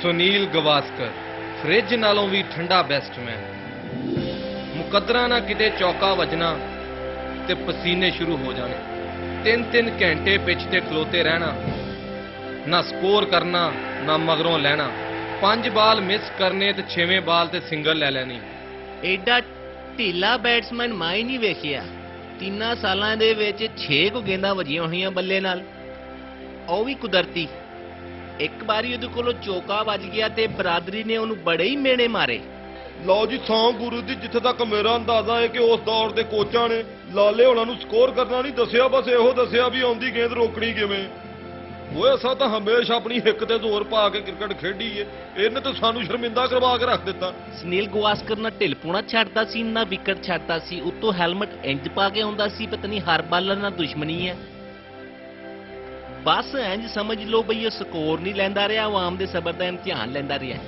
Sunil ਗਵਾਸਕਰ fridge ਨਾਲੋਂ ਵੀ ਠੰਡਾ ਬੈਸਟਮੈਨ। ਮੁਕੱਦਰਾਂ ਨਾ ਕਿਤੇ ਚੌਕਾ ਵੱਜਣਾ ਤੇ ਪਸੀਨੇ ਸ਼ੁਰੂ ਹੋ ਜਾਣੇ। 3-3 ਘੰਟੇ ਪਿੱਚ ਤੇ ਖਲੋਤੇ ਰਹਿਣਾ, ਨਾ ਸਕੋਰ ਕਰਨਾ ਨਾ ਮਗਰੋਂ ਲੈਣਾ। 5 ਬਾਲ ਮਿਸ ਕਰਨੇ ਤੇ 6ਵੇਂ ਬਾਲ ਤੇ ਸਿੰਗਲ ਲੈ ਲੈਣੀ। ਐਡਾ ਢੀਲਾ ਬੈਟਸਮੈਨ ਮੈਂ ਹੀ ਨਹੀਂ ਵੇਖਿਆ। 3 ਸਾਲਾਂ ਦੇ ਵਿੱਚ 6 ਕੁ ਗੇਂਦਾਂ ਵੱਜੀਆਂ ਹੋਈਆਂ ਬੱਲੇ ਨਾਲ, ਉਹ ਵੀ ਕੁਦਰਤੀ। ਇੱਕ ਵਾਰੀ ਉਹਦੇ ਕੋਲੋਂ ਚੌਕਾ ਵੱਜ ਗਿਆ ਤੇ ਬਰਾਦਰੀ ਨੇ ਉਹਨੂੰ ਬੜੇ ਹੀ ਮੇਣੇ ਮਾਰੇ। ਲਓ ਜੀ, ਸੌਂ ਗੁਰੂ ਦੀ, ਜਿੱਥੇ ਤੱਕ ਮੇਰਾ ਅੰਦਾਜ਼ਾ ਹੈ ਕਿ ਉਸ ਦੌਰ ਦੇ ਕੋਚਾਂ ਨੇ ਲਾਲੇ ਹੋਣਾ ਨੂੰ ਸਕੋਰ ਕਰਨਾ ਨਹੀਂ ਦੱਸਿਆ, ਬਸ ਇਹੋ ਦੱਸਿਆ ਵੀ ਆਉਂਦੀ ਗੇਂਦ ਰੋਕਣੀ ਕਿਵੇਂ। ਉਹ ਅਸਾਂ ਤਾਂ ਹਮੇਸ਼ਾ ਆਪਣੀ ਹਿੱਕ ਤੇ ਜ਼ੋਰ ਪਾ ਕੇ ਕ੍ਰਿਕਟ ਖੇਡੀ ਏ, ਇਹਨੇ ਤਾਂ ਸਾਨੂੰ ਸ਼ਰਮਿੰਦਾ ਕਰਵਾ ਕੇ ਰੱਖ ਦਿੱਤਾ। ਸੁਨੀਲ ਗਵਾਸਕਰ ਨਾ ਢਿਲਪੂਣਾ ਛੱਡਦਾ ਸੀ ਨਾ ਵਿਕਟ ਛੱਡਦਾ ਸੀ, ਉੱਤੋਂ ਹੈਲਮਟ ਇੰਜ ਪਾ ਕੇ ਆਉਂਦਾ ਸੀ ਪਤਾ ਨਹੀਂ ਹਰ ਬਾਲਰ ਨਾਲ ਦੁਸ਼ਮਣੀ ਹੈ। ਬਸ ਇੰਜ ਸਮਝ ਲਓ ਬਈ ਉਹ ਸਕੋਰ ਨਹੀਂ ਲੈਂਦਾ ਰਿਹਾ, ਆਵਾਮ ਦੇ ਸਬਰ ਦਾ ਇਮਤਿਹਾਨ ਲੈਂਦਾ ਰਿਹਾ।